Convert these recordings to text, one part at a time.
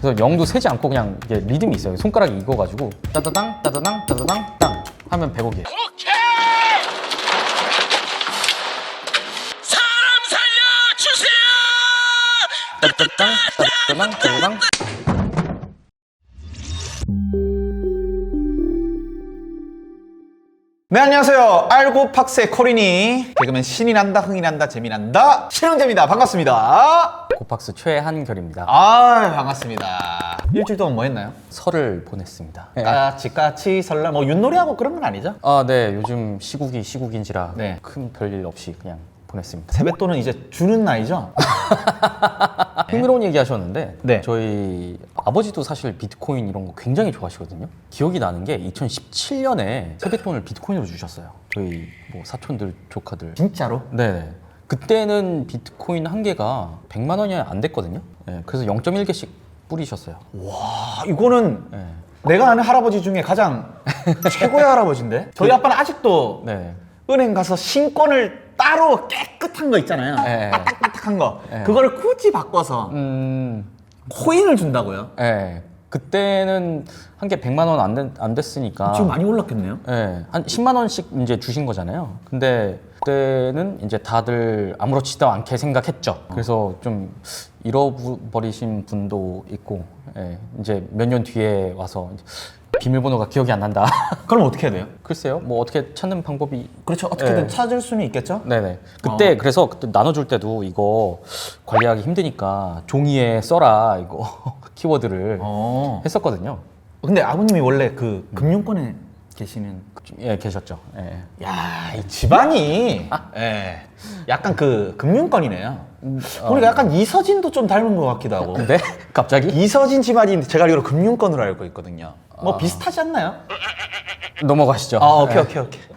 그래서 0도 세지 않고 그냥 이게 리듬이 있어요. 손가락이 익어가지고 따다당 따다당 따다당 땅 하면 100억이에요. 사람 살려주세요! 따다당 따다당 따다당. 네, 안녕하세요. 알고 팍스의 코리니. 개그맨 신이 난다, 흥이 난다, 재미 난다. 신흥재입니다. 반갑습니다. 고팍스 최한결입니다. 반갑습니다. 일주일 동안 뭐 했나요? 설을 보냈습니다. 까치, 설날, 뭐 윷놀이하고 그런 건 아니죠? 네. 요즘 시국인지라 네. 큰 별일 없이 그냥 보냈습니다. 세뱃돈은 이제 주는 나이죠? 흥미로운 얘기 하셨는데 네. 저희 아버지도 사실 비트코인 이런 거 굉장히 좋아하시거든요. 기억이 나는 게 2017년에 세뱃돈을 비트코인으로 주셨어요. 저희 뭐 사촌들, 조카들. 진짜로? 네. 그때는 비트코인 한 개가 100만 원이 안 됐거든요. 네. 그래서 0.1개씩 뿌리셨어요. 와, 이거는 네. 내가 아는 할아버지 중에 가장 최고의 할아버지인데? 저희 아빠는 아직도 네. 은행 가서 신권을 따로 깨끗한 거 있잖아요. 네. 바닥바닥한 거. 네. 그거를 굳이 바꿔서 코인을 준다고요? 네. 그때는 한 개 100만 원 안 됐으니까 지금 많이 올랐겠네요? 네, 한 10만 원씩 이제 주신 거잖아요. 근데 그때는 이제 다들 아무렇지도 않게 생각했죠. 그래서 좀 잃어버리신 분도 있고, 예, 이제 몇 년 뒤에 와서 비밀번호가 기억이 안 난다. 그럼 어떻게 해야 돼요? 글쎄요, 뭐 어떻게 찾는 방법이. 그렇죠. 어떻게든 네. 찾을 수는 있겠죠? 네네. 그때 그래서 그때 나눠줄 때도 이거 관리하기 힘드니까 종이에 써라 이거 키워드를 했었거든요. 근데 아버님이 원래 그 금융권에 계시는. 예, 계셨죠. 예. 야, 이 집안이 예, 약간 그 금융권이네요. 우리가 약간 이서진도 좀 닮은 것 같기도 하고. 근데 갑자기 이서진 집안이 제가 알기로 금융권으로 알고 있거든요. 뭐 비슷하지 않나요? 넘어가시죠. 오케이.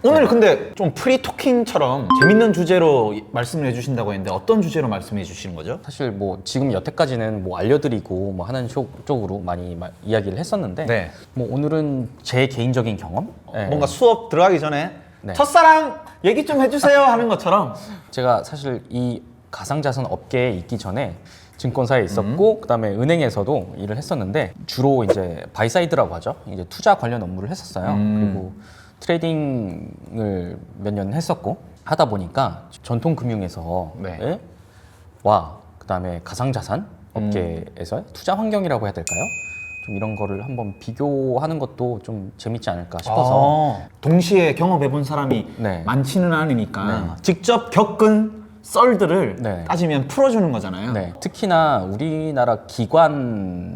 오늘 근데 좀 프리 토킹처럼 재밌는 주제로 말씀을 해주신다고 했는데 어떤 주제로 말씀해 주시는 거죠? 사실 뭐 지금 여태까지는 뭐 알려드리고 뭐 하는 쪽으로 많이 이야기를 했었는데 네. 뭐 오늘은 제 개인적인 경험 네. 뭔가 수업 들어가기 전에 네. 첫사랑 얘기 좀 해주세요 하는 것처럼. 제가 사실 이 가상자산 업계에 있기 전에 증권사에 있었고 그다음에 은행에서도 일을 했었는데 주로 이제 바이사이드라고 하죠. 이제 투자 관련 업무를 했었어요. 그리고 트레이딩을 몇 년 했었고 하다 보니까 전통 금융에서 네. 와 그다음에 가상자산 업계에서의 투자 환경이라고 해야 될까요? 좀 이런 거를 한번 비교하는 것도 좀 재밌지 않을까 싶어서 동시에 경험해본 사람이 네. 많지는 않으니까 네. 직접 겪은 썰들을 네. 따지면 풀어주는 거잖아요. 네, 특히나 우리나라 기관을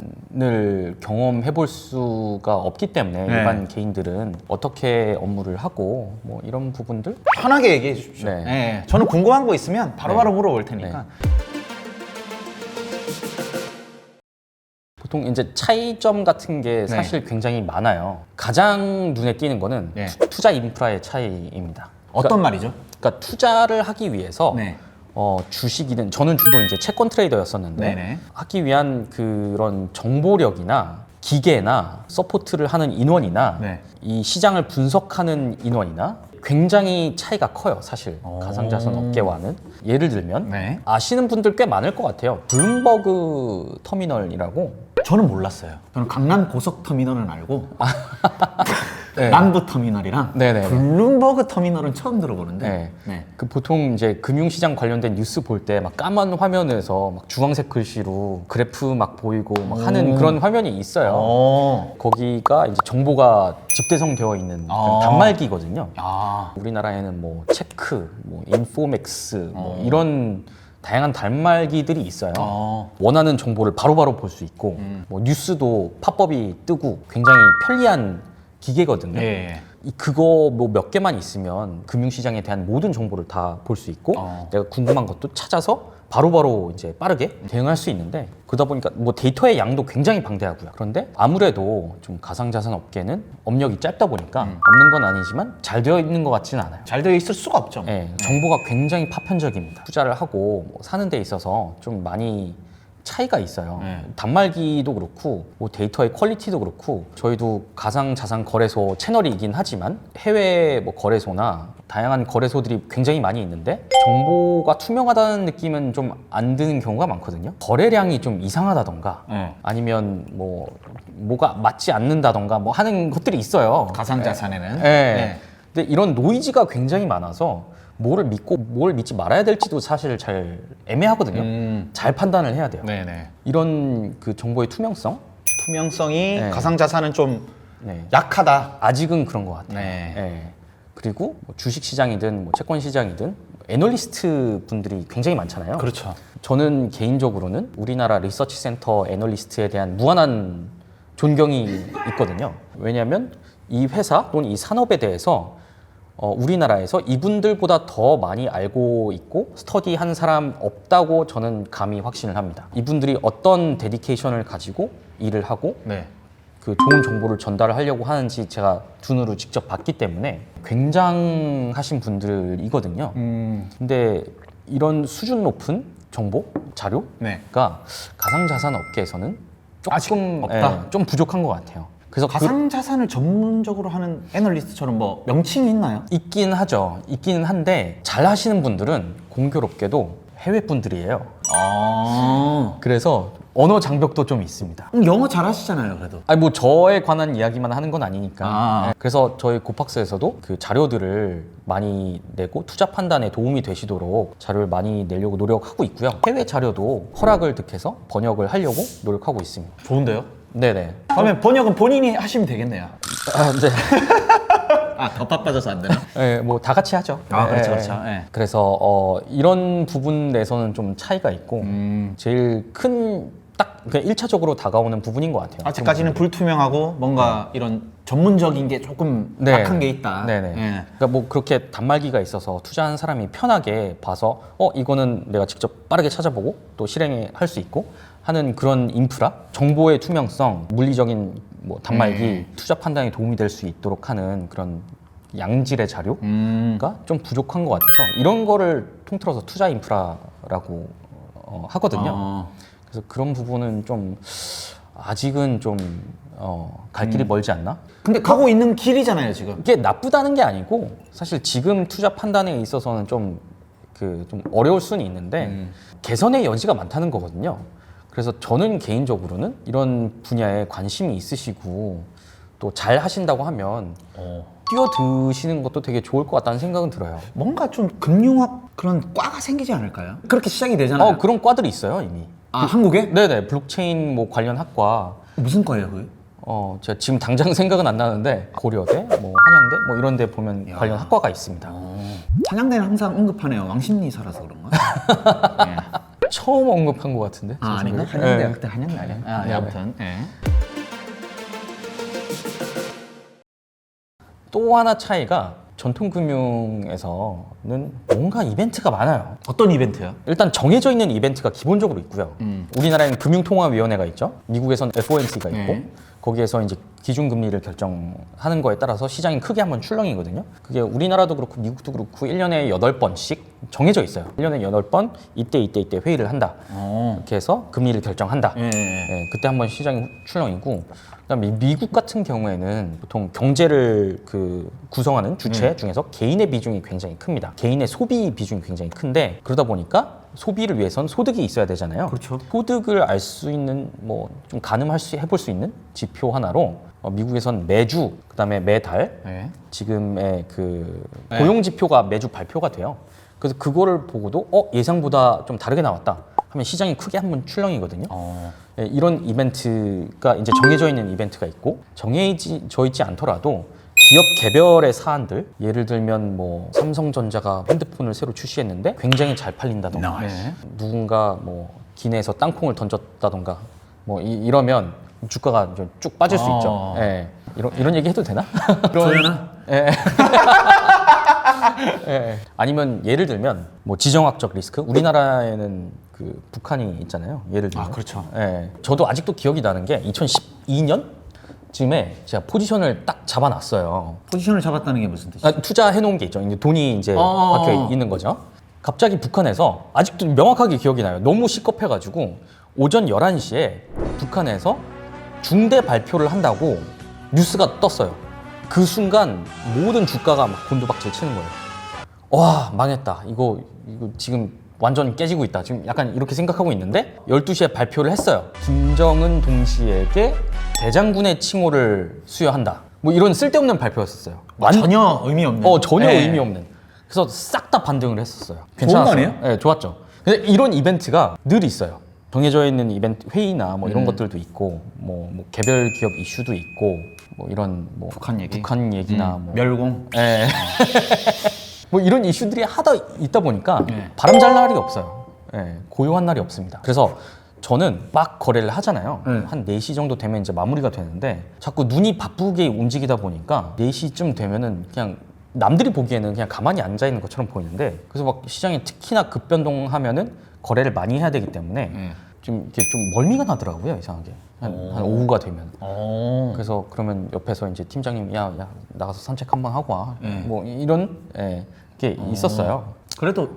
경험해 볼 수가 없기 때문에 네. 일반 개인들은 어떻게 업무를 하고 뭐 이런 부분들 편하게 얘기해 주십시오. 네. 네, 저는 궁금한 거 있으면 바로바로 네. 물어볼 테니까. 보통 이제 차이점 같은 게 사실 굉장히 많아요. 가장 눈에 띄는 거는 네. 투자 인프라의 차이입니다. 어떤 말이죠? 그러니까 투자를 하기 위해서 네. 주식이든 저는 주로 이제 채권 트레이더였었는데 네네. 하기 위한 그런 정보력이나 기계나 서포트를 하는 인원이나 네. 이 시장을 분석하는 인원이나 굉장히 차이가 커요, 사실. 가상자산 업계와는. 예를 들면 네. 아시는 분들 꽤 많을 것 같아요. 블룸버그 터미널이라고. 저는 몰랐어요. 저는 강남 고속터미널은 알고 네. 남부터미널이랑 네네. 블룸버그 터미널은 처음 들어보는데. 네. 네. 그 보통 이제 금융시장 관련된 뉴스 볼 때 막 까만 화면에서 막 주황색 글씨로 그래프 막 보이고 막 하는 그런 화면이 있어요. 거기가 이제 정보가 집대성되어 있는 그런 단말기거든요. 우리나라에는 뭐 체크, 뭐 인포맥스, 뭐 이런 다양한 단말기들이 있어요. 원하는 정보를 바로바로 볼 수 있고 뭐 뉴스도 팝업이 뜨고 굉장히 편리한 기계거든요. 예. 그거 뭐 몇 개만 있으면 금융시장에 대한 모든 정보를 다 볼 수 있고 내가 궁금한 것도 찾아서 바로바로 이제 빠르게 대응할 수 있는데 그러다 보니까 뭐 데이터의 양도 굉장히 방대하고요. 그런데 아무래도 좀 가상자산 업계는 업력이 짧다 보니까 없는 건 아니지만 잘 되어 있는 것 같지는 않아요. 잘 되어 있을 수가 없죠. 네, 정보가 굉장히 파편적입니다. 투자를 하고 뭐 사는 데 있어서 좀 많이 차이가 있어요. 네. 단말기도 그렇고 뭐 데이터의 퀄리티도 그렇고 저희도 가상자산거래소 채널이긴 하지만 해외 뭐 거래소나 다양한 거래소들이 굉장히 많이 있는데 정보가 투명하다는 느낌은 좀 안 드는 경우가 많거든요. 거래량이 좀 이상하다던가 아니면 뭐가 맞지 않는다던가 뭐 하는 것들이 있어요. 가상자산에는. 네. 근데 이런 노이즈가 굉장히 많아서 뭐를 믿고 뭘 믿지 말아야 될지도 사실 잘 애매하거든요. 잘 판단을 해야 돼요. 네네. 이런 그 정보의 투명성? 투명성이 네. 가상자산은 좀 네. 약하다. 아직은 그런 것 같아요. 네. 네. 그리고 뭐 주식시장이든 뭐 채권시장이든 애널리스트 분들이 굉장히 많잖아요. 그렇죠. 저는 개인적으로는 우리나라 리서치 센터 애널리스트에 대한 무한한 존경이 있거든요. 왜냐하면 이 회사 또는 이 산업에 대해서 우리나라에서 이분들보다 더 많이 알고 있고 스터디한 사람 없다고 저는 감히 확신을 합니다. 이분들이 어떤 데디케이션을 가지고 일을 하고 네. 그 좋은 정보를 전달하려고 하는지 제가 두 눈으로 직접 봤기 때문에 굉장하신 분들이거든요. 근데 이런 수준 높은 정보, 자료가 네. 가상자산 업계에서는 아직 조금 없다? 좀 부족한 것 같아요. 그래서 가상자산을 전문적으로 하는 애널리스트처럼 뭐 명칭이 있나요? 있긴 하죠. 있기는 한데 잘 하시는 분들은 공교롭게도 해외 분들이에요. 그래서 언어 장벽도 좀 있습니다. 영어 잘하시잖아요, 그래도. 아니 뭐 저에 관한 이야기만 하는 건 아니니까. 아. 그래서 저희 고팍스에서도 그 자료들을 많이 내고 투자 판단에 도움이 되시도록 자료를 많이 내려고 노력하고 있고요. 해외 자료도 허락을 득해서 번역을 하려고 노력하고 있습니다. 좋은데요? 네네. 그러면 번역은 본인이 하시면 되겠네요. 네. 더 바빠져서 안 되나? 네, 뭐 다 같이 하죠. 그렇죠, 네. 그렇죠. 네. 그래서 이런 부분에서는 좀 차이가 있고 제일 큰 딱 그냥 1차적으로 다가오는 부분인 것 같아요. 아직까지는 불투명하고 뭔가 이런 전문적인 게 조금 네. 약한 게 있다. 네네. 예. 그러니까 뭐 그렇게 단말기가 있어서 투자한 사람이 편하게 봐서 이거는 내가 직접 빠르게 찾아보고 또 실행할 수 있고 하는 그런 인프라, 정보의 투명성, 물리적인 뭐 단말기, 투자 판단에 도움이 될 수 있도록 하는 그런 양질의 자료가 좀 부족한 것 같아서 이런 거를 통틀어서 투자 인프라라고 하거든요. 그래서 그런 부분은 좀 아직은 좀 갈 길이 멀지 않나? 근데 가고 있는 길이잖아요, 지금. 이게 나쁘다는 게 아니고 사실 지금 투자 판단에 있어서는 좀 어려울 수는 있는데 개선의 여지가 많다는 거거든요. 그래서 저는 개인적으로는 이런 분야에 관심이 있으시고 또 잘 하신다고 하면 뛰어드시는 것도 되게 좋을 것 같다는 생각은 들어요. 뭔가 좀 금융학 그런 과가 생기지 않을까요? 그렇게 시작이 되잖아요. 그런 과들이 있어요 이미. 한국에? 네네, 블록체인 뭐 관련 학과. 무슨 과예요, 그게? 제가 지금 당장 생각은 안 나는데 고려대, 뭐 한양대, 뭐 이런 데 보면 관련 학과가 있습니다. 한양대는 항상 언급하네요. 왕십리사라서 그런가? 네. 처음 언급한 것 같은데. 아닌가? 제 생각에. 한양대 네. 그때 한양대 아니야? 네. 아무튼. 네. 또 하나 차이가 전통 금융에서는 뭔가 이벤트가 많아요. 어떤 이벤트요? 일단 정해져 있는 이벤트가 기본적으로 있고요. 우리나라에는 금융통화위원회가 있죠. 미국에서는 FOMC가 있고 네. 거기에서 이제 기준금리를 결정하는 거에 따라서 시장이 크게 한번 출렁이거든요. 그게 우리나라도 그렇고 미국도 그렇고 1년에 8번씩 정해져 있어요. 1년에 8번 이때 회의를 한다. 이렇게 해서 금리를 결정한다. 예. 네, 그때 한번 시장이 출렁이고 그다음에 미국 같은 경우에는 보통 경제를 구성하는 주체 중에서 개인의 비중이 굉장히 큽니다. 개인의 소비 비중이 굉장히 큰데 그러다 보니까 소비를 위해선 소득이 있어야 되잖아요. 그렇죠. 소득을 알 수 있는 뭐 좀 해볼 수 있는 지표 하나로 미국에선 매주 그다음에 매달 네. 지금의 고용 지표가 매주 발표가 돼요. 그래서 그거를 보고도 예상보다 좀 다르게 나왔다 하면 시장이 크게 한번 출렁이거든요. 예, 이런 이벤트가 이제 정해져 있는 이벤트가 있고 정해져 있지 않더라도 기업 개별의 사안들 예를 들면 뭐 삼성전자가 핸드폰을 새로 출시했는데 굉장히 잘 팔린다던가 네. 누군가 뭐 기내에서 땅콩을 던졌다던가 뭐 이러면 주가가 좀 쭉 빠질 수 있죠. 예. 이런 얘기 해도 되나? 그러나? 예. 예. 아니면 예를 들면 뭐 지정학적 리스크 우리나라에는 북한이 있잖아요. 예를 들면. 그렇죠. 예. 저도 아직도 기억이 나는 게 2012년쯤에 제가 포지션을 딱 잡아놨어요. 포지션을 잡았다는 게 무슨 뜻이에요? 투자해 놓은 게 있죠. 이제 돈이 이제 박혀 있는 거죠. 갑자기 북한에서 아직도 명확하게 기억이 나요. 너무 시겁해가지고 오전 11시에 북한에서 중대 발표를 한다고 뉴스가 떴어요. 그 순간 모든 주가가 막 곤두박질 치는 거예요. 와, 망했다. 이거 지금 완전 깨지고 있다. 지금 약간 이렇게 생각하고 있는데 12시에 발표를 했어요. 김정은 동지에게 대장군의 칭호를 수여한다. 뭐 이런 쓸데없는 발표였었어요. 전혀 의미 없는. 전혀 네. 의미 없는. 그래서 싹 다 반등을 했었어요. 좋은 거 아니에요? 네, 좋았죠. 근데 이런 이벤트가 늘 있어요. 정해져 있는 이벤트 회의나 뭐 이런 것들도 있고, 뭐 개별 기업 이슈도 있고, 뭐 이런 뭐 북한 얘기? 얘기나 뭐 멸공. 예. 뭐 이런 이슈들이 하다 있다 보니까 네. 바람 잘 날이 없어요. 예, 고요한 날이 없습니다. 그래서 저는 막 거래를 하잖아요. 네. 한 4시 정도 되면 이제 마무리가 되는데 자꾸 눈이 바쁘게 움직이다 보니까 4시쯤 되면은 그냥 남들이 보기에는 그냥 가만히 앉아 있는 것처럼 보이는데 그래서 막 시장이 특히나 급변동하면은 거래를 많이 해야 되기 때문에 좀 이렇게 좀 멀미가 나더라고요, 이상하게. 한 오후가 되면. 그래서 그러면 옆에서 이제 팀장님이 야 나가서 산책 한번 하고 와. 뭐 이런 게 있었어요. 그래도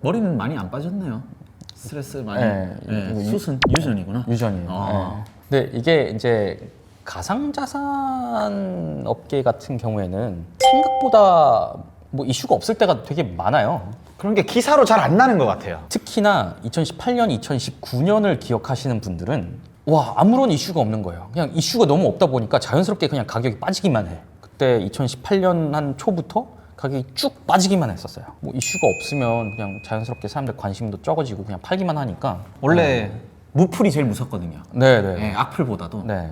머리는 많이 안 빠졌네요. 스트레스 많이. 이거 유전이구나. 유전이에요. 근데 이게 이제 가상자산 업계 같은 경우에는 생각보다 뭐 이슈가 없을 때가 되게 많아요. 그런 게 기사로 잘 안 나는 것 같아요. 특히나 2018년, 2019년을 기억하시는 분들은 와 아무런 이슈가 없는 거예요. 그냥 이슈가 너무 없다 보니까 자연스럽게 그냥 가격이 빠지기만 해. 그때 2018년 한 초부터 가격이 쭉 빠지기만 했었어요. 뭐 이슈가 없으면 그냥 자연스럽게 사람들 관심도 적어지고 그냥 팔기만 하니까 원래 무풀이 제일 무섭거든요. 네네. 악플보다도. 네.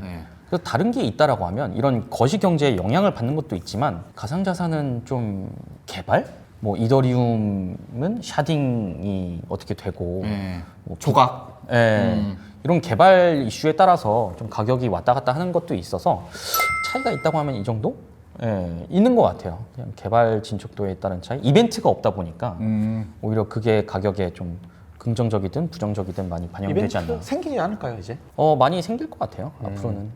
그래서 다른 게 있다라고 하면 이런 거시 경제에 영향을 받는 것도 있지만 가상자산은 좀 개발? 뭐 이더리움은 샤딩이 어떻게 되고 뭐 조각. 이런 개발 이슈에 따라서 좀 가격이 왔다 갔다 하는 것도 있어서 차이가 있다고 하면 이 정도? 있는 것 같아요. 그냥 개발 진척도에 따른 차이. 이벤트가 없다 보니까 오히려 그게 가격에 좀 긍정적이든 부정적이든 많이 반영되지 않나. 생기지 않을까요 이제? 많이 생길 것 같아요. 앞으로는.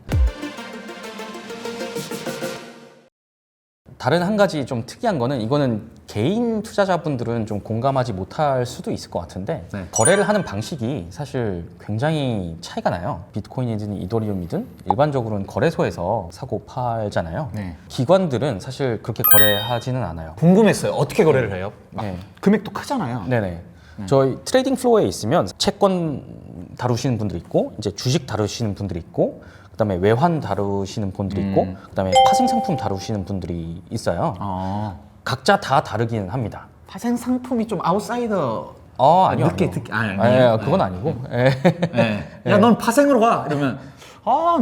다른 한 가지 좀 특이한 거는 이거는 개인 투자자분들은 좀 공감하지 못할 수도 있을 것 같은데 거래를 하는 방식이 사실 굉장히 차이가 나요. 비트코인이든 이더리움이든 일반적으로는 거래소에서 사고 팔잖아요. 기관들은 사실 그렇게 거래하지는 않아요. 궁금했어요. 어떻게 거래를 해요? 네. 금액도 크잖아요. 네네. 저희 트레이딩 플로어에 있으면 채권 다루시는 분들이 있고 이제 주식 다루시는 분들이 있고 그다음에 외환 다루시는 분들이 있고 그다음에 파생 상품 다루시는 분들이 있어요. 각자 다 다르기는 합니다. 파생 상품이 좀 아웃사이더. 아니요. 늦게 아니요. 듣기 아니에요. 그건 아니고. 야, 넌 파생으로 가. 이러면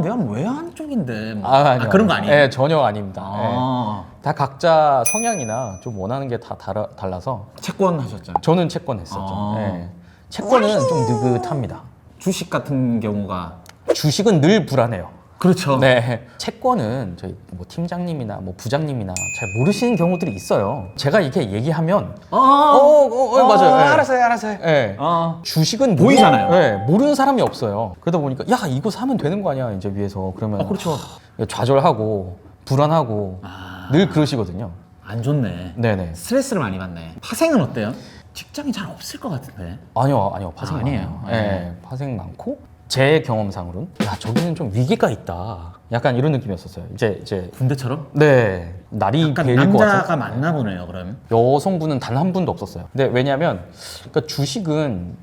내가 외환 쪽인데. 뭐. 아니요. 그런 거 아니에요? 네, 전혀 아닙니다. 다 각자 성향이나 좀 원하는 게 다 달라서 채권 하셨잖아요. 저는 채권 했었죠. 채권은 좀 느긋합니다. 주식 같은 경우가. 주식은 늘 불안해요. 그렇죠. 네. 채권은 저희 뭐 팀장님이나 뭐 부장님이나 잘 모르시는 경우들이 있어요. 제가 이렇게 얘기하면 맞아요. 알았어요. 네. 주식은 보이잖아요. 모르는 사람이 없어요. 그러다 보니까 야 이거 사면 되는 거 아니야 이제 위에서 그러면 그렇죠. 좌절하고 불안하고 늘 그러시거든요. 안 좋네. 네네. 스트레스를 많이 받네. 파생은 어때요? 직장이 잘 없을 것 같은데. 아니요 파생 아니에요. 많아요. 파생 많고 제 경험상으로는 야 저기는 좀 위기가 있다. 약간 이런 느낌이었었어요. 이제 군대처럼? 네 날이 약간 베일 것 남자가 같은. 많나 보네요. 그럼. 여성분은 단 한 분도 없었어요. 근데 왜냐하면 그러니까 주식은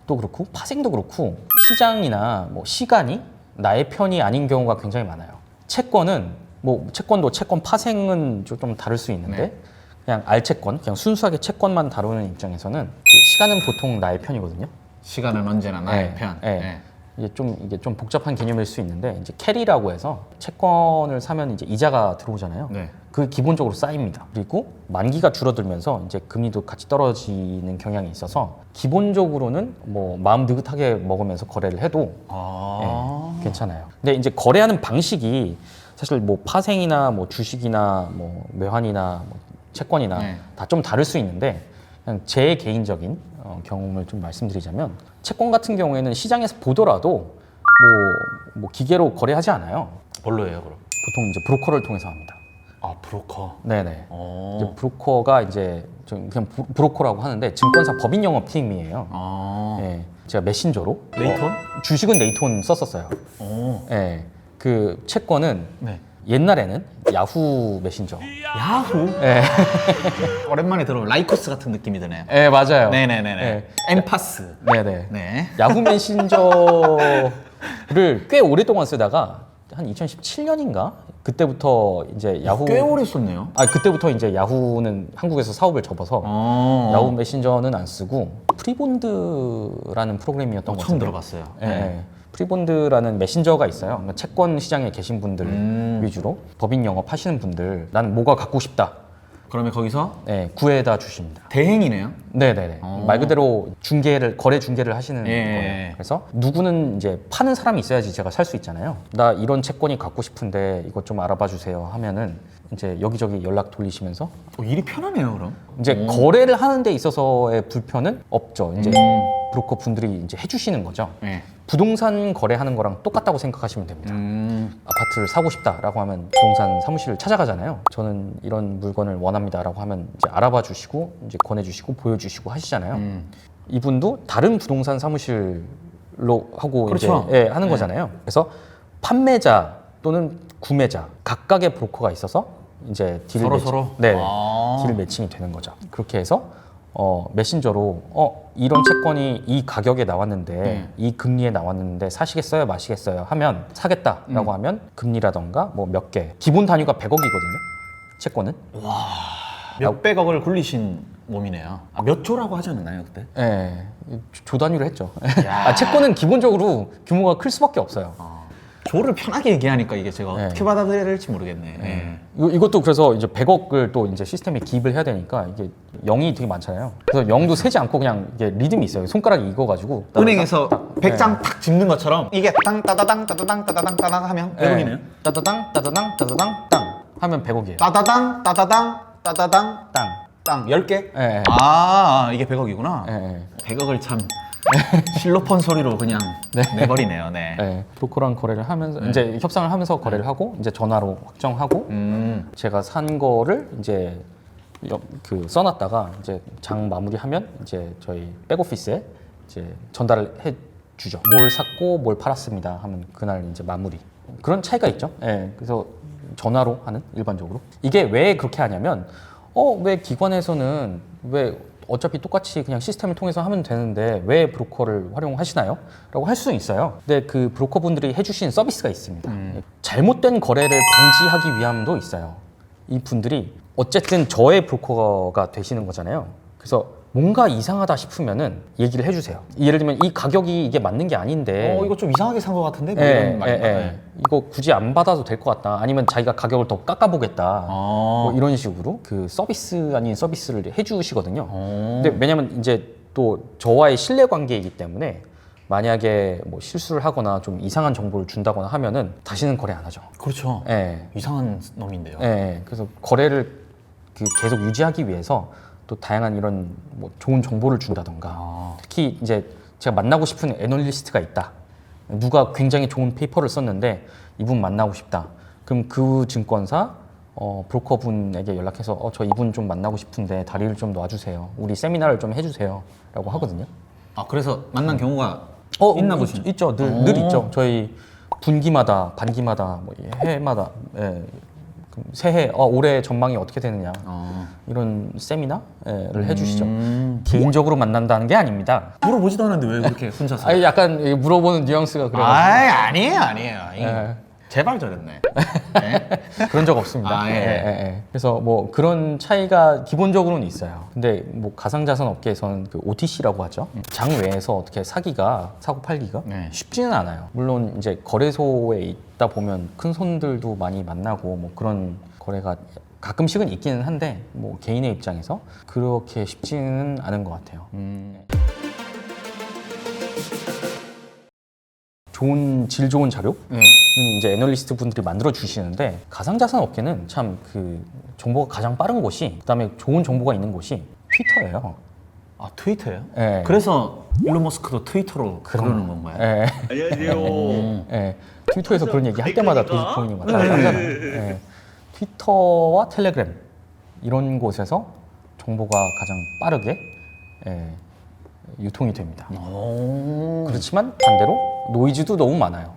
또 그렇고 파생도 그렇고 시장이나 뭐 시간이 나의 편이 아닌 경우가 굉장히 많아요. 채권은 뭐 채권도 채권 파생은 좀 다를 수 있는데 그냥 알채권, 그냥 순수하게 채권만 다루는 입장에서는 그 시간은 보통 나의 편이거든요. 시간은 언제나 나의 편. 이게 좀 복잡한 개념일 수 있는데 이제 캐리라고 해서 채권을 사면 이제 이자가 들어오잖아요. 그 기본적으로 쌓입니다. 그리고 만기가 줄어들면서 이제 금리도 같이 떨어지는 경향이 있어서 기본적으로는 뭐 마음 느긋하게 먹으면서 거래를 해도 괜찮아요. 근데 이제 거래하는 방식이 사실 뭐 파생이나 뭐 주식이나 뭐 외환이나 뭐 채권이나 다 좀 다를 수 있는데 그냥 제 개인적인 경험을 좀 말씀드리자면 채권 같은 경우에는 시장에서 보더라도 뭐 기계로 거래하지 않아요. 뭘로 해요, 그럼? 보통 이제 브로커를 통해서 합니다. 아, 브로커. 네네. 어. 이제 브로커가 이제 좀 그냥 브로커라고 하는데 증권사 법인 영업팀이에요. 아. 예, 제가 메신저로 네이톤? 주식은 네이톤 썼었어요. 어. 예, 그 채권은 네. 옛날에는 야후 메신저. 야후? 예, 오랜만에 들어본 라이코스 같은 느낌이 드네요. 예 맞아요. 네네네네. 예. 엠파스. 네네. 네. 야후 메신저를 꽤 오랫동안 쓰다가 한 2017년인가 그때부터 이제 야후 꽤 오래 썼네요. 그때부터 이제 야후는 한국에서 사업을 접어서 야후 메신저는 안 쓰고 프리본드라는 프로그램이었던 것 처음 같은데. 들어봤어요. 예, 네. 예. 프리본드라는 메신저가 있어요. 그러니까 채권 시장에 계신 분들 위주로 법인 영업 하시는 분들 나는 뭐가 갖고 싶다. 그러면 거기서 네, 구해다 주십니다. 대행이네요. 네네네. 말 그대로 거래 중개를 하시는 예. 거예요. 그래서 누구는 이제 파는 사람이 있어야지 제가 살 수 있잖아요. 나 이런 채권이 갖고 싶은데 이것 좀 알아봐 주세요 하면은 이제 여기저기 연락 돌리시면서 일이 편하네요, 그럼. 이제 거래를 하는 데 있어서의 불편은 없죠. 이제 브로커 분들이 이제 해주시는 거죠. 네. 부동산 거래하는 거랑 똑같다고 생각하시면 됩니다. 아파트를 사고 싶다라고 하면 부동산 사무실을 찾아가잖아요. 저는 이런 물건을 원합니다라고 하면 이제 알아봐 주시고 이제 권해주시고 보여주시고 하시잖아요. 이분도 다른 부동산 사무실로 하고 그렇죠. 이제 하는 거잖아요. 그래서 판매자 또는 구매자 각각의 브로커가 있어서 이제 딜 서로? 네, 아. 딜 매칭이 되는 거죠. 그렇게 해서 메신저로 이런 채권이 이 가격에 나왔는데 이 금리에 나왔는데 사시겠어요 마시겠어요 하면 사겠다라고 하면 금리라던가 뭐 몇 개 기본 단위가 100억이거든요 채권은. 몇백억을 굴리신 몸이네요. 몇 조라고 하지 않았나요, 그때? 예, 조 단위로 했죠. 채권은 기본적으로 규모가 클 수밖에 없어요. 조를 편하게 얘기하니까 이게 제가 네. 어떻게 받아들여야 될지 모르겠네. 네. 이것도 그래서 이제 100억을 또 이제 시스템에 기입을 해야 되니까 이게 0이 되게 많잖아요. 그래서 0도 세지 않고 그냥 이게 리듬이 있어요. 손가락이 익어가지고. 은행에서 100장 탁 집는 것처럼 이게 땅 따다당 따다당 따다당 따다당 하면 100억이네요. 따다당 따다당 따다당 땅 하면 100억이에요. 따다당 따다당 따다당 땅. 땅 10개? 예, 예. 이게 100억이구나. 예, 예. 100억을 참 실로폰 소리로 그냥 내버리네요. 네. 네, 브로커랑 거래를 하면서 이제 협상을 하면서 거래를 하고 이제 전화로 확정하고 제가 산 거를 이제 써놨다가 이제 장 마무리하면 이제 저희 백오피스에 이제 전달을 해 주죠. 뭘 샀고 뭘 팔았습니다 하면 그날 이제 마무리. 그런 차이가 있죠. 예, 그래서 전화로 하는 일반적으로 이게 왜 그렇게 하냐면 왜 기관에서는 왜 어차피 똑같이 그냥 시스템을 통해서 하면 되는데 왜 브로커를 활용하시나요? 라고 할 수는 있어요. 근데 그 브로커분들이 해주신 서비스가 있습니다. 잘못된 거래를 방지하기 위함도 있어요. 이 분들이 어쨌든 저의 브로커가 되시는 거잖아요. 그래서 뭔가 이상하다 싶으면은 얘기를 해주세요. 예를 들면 이 가격이 이게 맞는 게 아닌데 이거 좀 이상하게 산 것 같은데? 뭐 이런 말인가? 이거 굳이 안 받아도 될 것 같다. 아니면 자기가 가격을 더 깎아보겠다. 뭐 이런 식으로 그 서비스 아닌 서비스를 해주시거든요. 근데 왜냐면 이제 또 저와의 신뢰 관계이기 때문에 만약에 뭐 실수를 하거나 좀 이상한 정보를 준다거나 하면은 다시는 거래 안 하죠. 그렇죠. 예. 이상한 놈인데요. 예. 그래서 거래를 계속 유지하기 위해서 또 다양한 이런 뭐 좋은 정보를 준다던가 특히 이제 제가 만나고 싶은 애널리스트가 있다. 누가 굉장히 좋은 페이퍼를 썼는데 이분 만나고 싶다. 그럼 그 증권사 브로커분에게 연락해서 저 이분 좀 만나고 싶은데 다리를 좀 놔주세요. 우리 세미나를 좀 해주세요. 라고 하거든요. 그래서 만난 경우가 있나 보시죠? 있죠. 늘 있죠. 저희 분기마다 반기마다 뭐 해마다 새해 올해 전망이 어떻게 되느냐 이런 세미나를 해주시죠. 개인적으로 만난다는 게 아닙니다. 물어보지도 않았는데 왜 그렇게 혼자서? 약간 물어보는 뉘앙스가 그래가지고 아니에요. 제발 저랬네. 네? 그런 적 없습니다. 예. 그래서 뭐 그런 차이가 기본적으로는 있어요. 근데 뭐 가상자산 업계에서는 그 OTC라고 하죠. 장 외에서 어떻게 사고 팔기가 쉽지는 않아요. 물론 이제 거래소에 있다 보면 큰 손들도 많이 만나고 뭐 그런 거래가 가끔씩은 있기는 한데 뭐 개인의 입장에서 그렇게 쉽지는 않은 것 같아요. 질 좋은 자료는 이제 애널리스트 분들이 만들어 주시는데 가상자산 업계는 참 그 정보가 가장 빠른 곳이 그다음에 좋은 정보가 있는 곳이 트위터예요. 트위터요? 네. 그래서 일론 머스크도 트위터로 그러는 건가요? 네. 안녕하세요. 트위터에서 그런 얘기 할 때마다 도지코인이 왔다 갔다 하잖아요. 트위터와 텔레그램 이런 곳에서 정보가 가장 빠르게 예, 유통이 됩니다. 그렇지만 반대로 노이즈도 너무 많아요.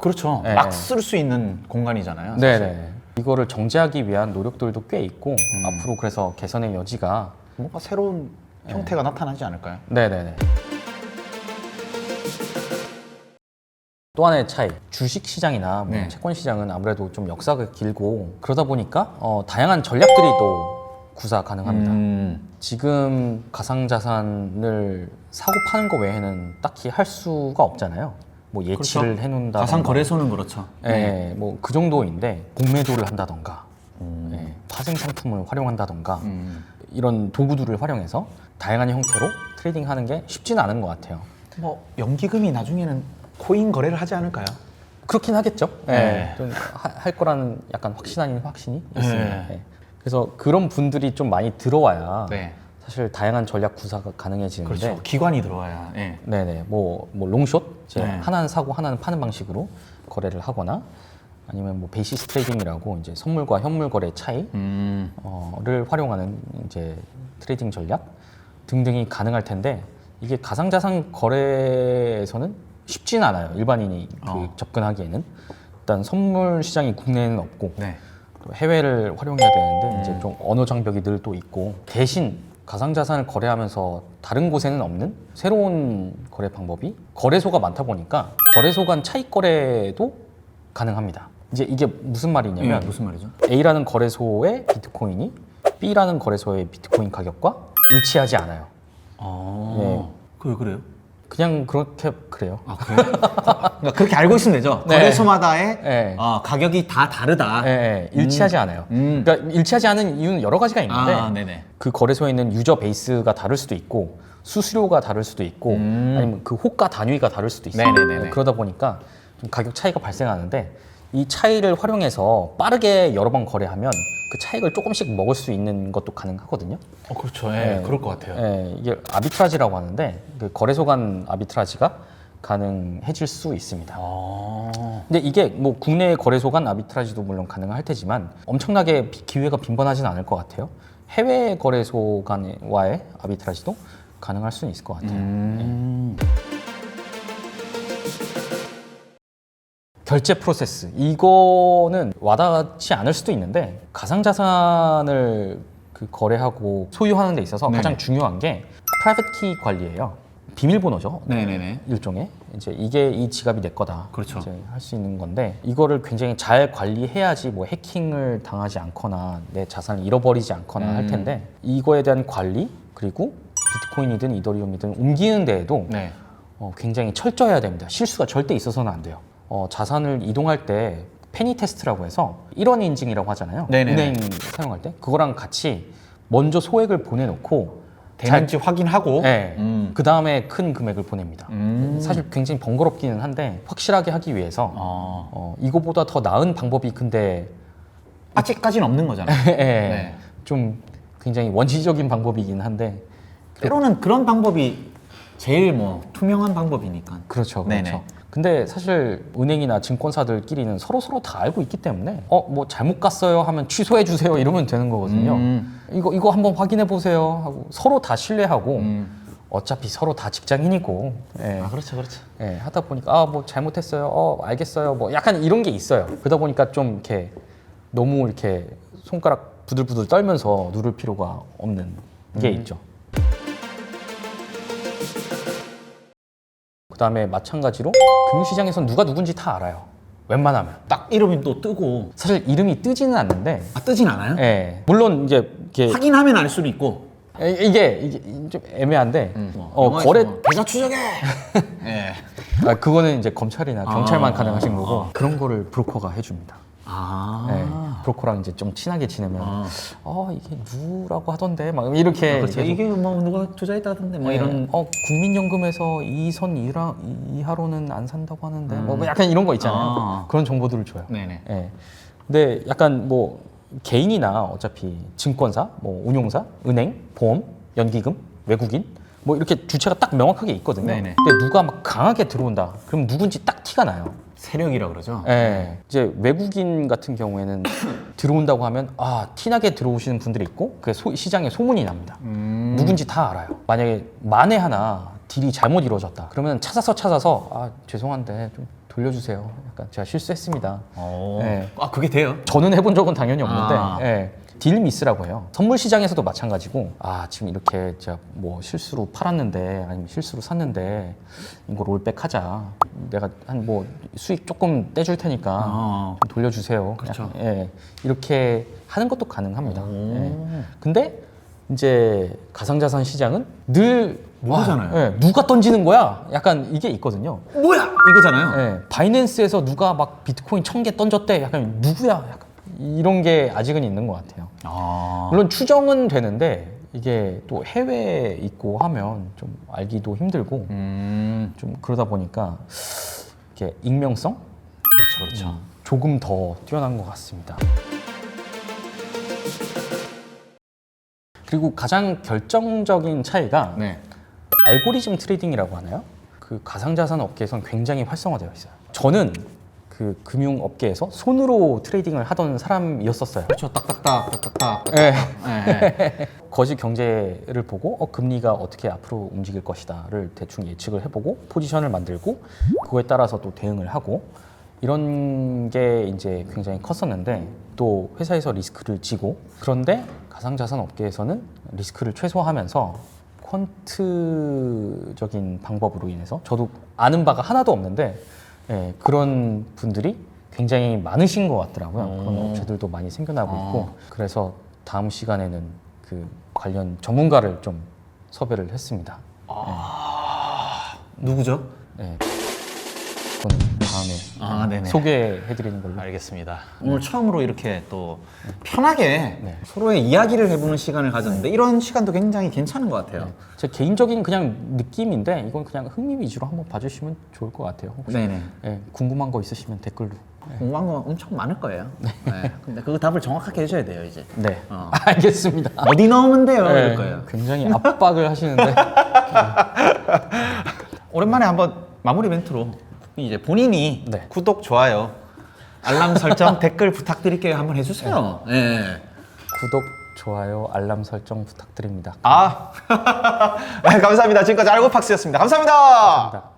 그렇죠. 네. 막 쓸 수 있는 공간이잖아요. 사실. 네네. 이거를 정제하기 위한 노력들도 꽤 있고 앞으로 그래서 개선의 여지가 뭔가 새로운 형태가 나타나지 않을까요? 네네네. 또 하나의 차이, 주식 시장이나 뭐 네. 채권 시장은 아무래도 좀 역사가 길고 그러다 보니까 다양한 전략들이 또 구사 가능합니다. 지금 가상자산을 사고 파는 거 외에는 딱히 할 수가 없잖아요. 뭐 예치를 해놓는다. 가상 거래소는 그렇죠. 네, 뭐 그 정도인데 공매도를 한다던가, 파생 상품을 활용한다던가 이런 도구들을 활용해서 다양한 형태로 트레이딩하는 게 쉽지는 않은 것 같아요. 뭐 연기금이 나중에는 코인 거래를 하지 않을까요? 그렇긴 하겠죠. 네. 좀 할 거라는 약간 확신 아닌 확신이 있습니다. 네. 네. 그래서 그런 분들이 좀 많이 들어와야 네. 사실 다양한 전략 구사가 가능해지는데. 그렇죠. 기관이 들어와야. 네. 네네. 뭐 롱숏, 이제 네. 하나는 사고 하나는 파는 방식으로 거래를 하거나 아니면 뭐 베이시스 트레이딩이라고 이제 선물과 현물 거래 차이를 활용하는 이제 트레이딩 전략 등등이 가능할 텐데 이게 가상자산 거래에서는 쉽지는 않아요. 일반인이 접근하기에는 일단 선물 시장이 국내에는 없고 네. 또 해외를 활용해야 되는데 이제 좀 언어 장벽이 늘 또 있고 대신 가상자산을 거래하면서 다른 곳에는 없는 새로운 거래 방법이 거래소가 많다 보니까 거래소 간 차익 거래도 가능합니다. 이제 이게 무슨 말이냐면 무슨 말이죠? A라는 거래소의 비트코인이 B라는 거래소의 비트코인 가격과 일치하지 않아요. 네. 왜 그래요? 그냥 그렇게 그래요. 그래요? 그러니까 그렇게 알고 있으면 되죠. 네. 거래소마다의 네. 가격이 다 다르다. 네, 일치하지 않아요. 그러니까 일치하지 않은 이유는 여러 가지가 있는데 네네. 그 거래소에 있는 유저 베이스가 다를 수도 있고 수수료가 다를 수도 있고 아니면 그 호가 단위가 다를 수도 있어요. 네네네네. 그러다 보니까 좀 가격 차이가 발생하는데 이 차이를 활용해서 빠르게 여러 번 거래하면 그 차익을 조금씩 먹을 수 있는 것도 가능하거든요. 그렇죠. 네. 그럴 것 같아요. 이게 아비트라지라고 하는데 그 거래소 간 아비트라지가 가능해질 수 있습니다. 근데 이게 뭐 국내 거래소 간 아비트라지도 물론 가능할 테지만 엄청나게 기회가 빈번하진 않을 것 같아요. 해외 거래소 간과의 아비트라지도 가능할 수는 있을 것 같아요. 결제 프로세스 이거는 와닿지 않을 수도 있는데 가상자산을 그 거래하고 소유하는 데 있어서 네네. 가장 중요한 게 프라이빗 키 관리예요. 비밀번호죠. 네네네. 일종의 이제 이게 이 지갑이 내 거다. 그렇죠. 이제 할 수 있는 건데 이거를 굉장히 잘 관리해야지 뭐 해킹을 당하지 않거나 내 자산을 잃어버리지 않거나 할 텐데 이거에 대한 관리 그리고 비트코인이든 이더리움이든 옮기는 데에도 네. 굉장히 철저해야 됩니다. 실수가 절대 있어서는 안 돼요. 자산을 이동할 때 페니 테스트라고 해서 1원 인증이라고 하잖아요. 네네네. 은행 사용할 때 그거랑 같이 먼저 소액을 보내놓고 되는지 확인하고. 네. 그 다음에 큰 금액을 보냅니다. 사실 굉장히 번거롭기는 한데 확실하게 하기 위해서 이거보다 더 나은 방법이 근데 아직까지는 없는 거잖아요. 네. 좀 굉장히 원시적인 방법이긴 한데 때로는 그런 방법이 제일 뭐 투명한 방법이니까. 그렇죠. 네네. 그렇죠. 근데 사실 은행이나 증권사들끼리는 서로 다 알고 있기 때문에 뭐 잘못 갔어요 하면 취소해 주세요 이러면 되는 거거든요. 이거 한번 확인해 보세요 하고 서로 다 신뢰하고 어차피 서로 다 직장인이고 그렇죠, 그렇죠. 하다 보니까 뭐 잘못했어요. 알겠어요. 뭐 약간 이런 게 있어요. 그러다 보니까 좀 이렇게 너무 이렇게 손가락 부들부들 떨면서 누를 필요가 없는 게 있죠. 그 다음에 마찬가지로 금융시장에선 누가 누군지 다 알아요. 웬만하면. 딱 이름이 또 뜨고. 사실 이름이 뜨지는 않는데, 뜨진 않아요? 물론 이제 이게 확인하면 알 수도 있고. 이게 좀 애매한데, 거래 계좌 추적해. 네. 그거는 이제 검찰이나 경찰만 가능하신 거고 그런 거를 브로커가 해줍니다. 브로커랑 이제 좀 친하게 지내면 이게 누라고 하던데 막 이렇게 그렇죠. 이게 뭐 누가 투자했다던데 뭐 이런. 국민연금에서 이 선 이하로는 안 산다고 하는데 뭐 약간 이런 거 있잖아요. 그런 정보들을 줘요. 네네. 근데 약간 뭐 개인이나 어차피 증권사, 뭐 운용사, 은행, 보험, 연기금, 외국인 뭐 이렇게 주체가 딱 명확하게 있거든요. 네네. 근데 누가 막 강하게 들어온다. 그럼 누군지 딱 티가 나요. 세력이라 그러죠. 예. 이제 외국인 같은 경우에는 들어온다고 하면 티나게 들어오시는 분들이 있고 그게 시장에 소문이 납니다. 누군지 다 알아요. 만약에 만에 하나 딜이 잘못 이루어졌다. 그러면 찾아서 죄송한데 좀 돌려주세요. 약간 제가 실수했습니다. 예. 그게 돼요? 저는 해본 적은 당연히 없는데 아. 예. 딜 미스라고 해요. 선물 시장에서도 마찬가지고 지금 이렇게 제가 뭐 실수로 팔았는데 아니면 실수로 샀는데 이거 롤백 하자. 내가 한 뭐 수익 조금 떼줄 테니까 좀 돌려주세요. 그렇죠. 예. 이렇게 하는 것도 가능합니다. 예. 근데 이제 가상자산 시장은 늘 모르잖아요. 누가 던지는 거야? 약간 이게 있거든요. 뭐야? 이거잖아요. 예, 바이낸스에서 누가 막 비트코인 1000개 던졌대. 약간 누구야? 약간 이런 게 아직은 있는 것 같아요. 물론 추정은 되는데 이게 또 해외에 있고 하면 좀 알기도 힘들고 좀 그러다 보니까 이렇게 익명성? 그렇죠. 조금 더 뛰어난 것 같습니다. 그리고 가장 결정적인 차이가 네. 알고리즘 트레이딩이라고 하나요? 그 가상자산 업계에선 굉장히 활성화되어 있어요. 저는 그 금융업계에서 손으로 트레이딩을 하던 사람이었었어요. 그렇죠. 딱딱딱. 네. 네. 거시 경제를 보고 금리가 어떻게 앞으로 움직일 것이다를 대충 예측을 해보고 포지션을 만들고 그거에 따라서 또 대응을 하고 이런 게 이제 굉장히 컸었는데 또 회사에서 리스크를 지고 그런데 가상자산 업계에서는 리스크를 최소화하면서 퀀트적인 방법으로 인해서 저도 아는 바가 하나도 없는데 그런 분들이 굉장히 많으신 것 같더라고요. 그런 업체들도 많이 생겨나고 있고 그래서 다음 시간에는 그 관련 전문가를 좀 섭외를 했습니다. 누구죠? 네. 그거는 다음에 네네. 소개해드리는 걸로. 알겠습니다. 오늘 처음으로 이렇게 또 편하게 네. 서로의 이야기를 해보는 시간을 가졌는데 이런 시간도 굉장히 괜찮은 것 같아요. 제 개인적인 그냥 느낌인데 이건 그냥 흥미 위주로 한번 봐주시면 좋을 것 같아요. 혹시 네네. 궁금한 거 있으시면 댓글로. 궁금한 거 엄청 많을 거예요. 네. 근데 그 답을 정확하게 해줘야 돼요, 이제. 네. 알겠습니다. 어디 넣으면 돼요? 네, 이럴 거예요. 굉장히 압박을 하시는데. 오랜만에 한번 마무리 멘트로 이제 본인이 네. 구독, 좋아요, 알람 설정, 댓글 부탁드릴게요. 한번 해주세요. 네. 구독, 좋아요, 알람 설정 부탁드립니다. 네, 감사합니다. 지금까지 알고팍스였습니다. 감사합니다. 감사합니다.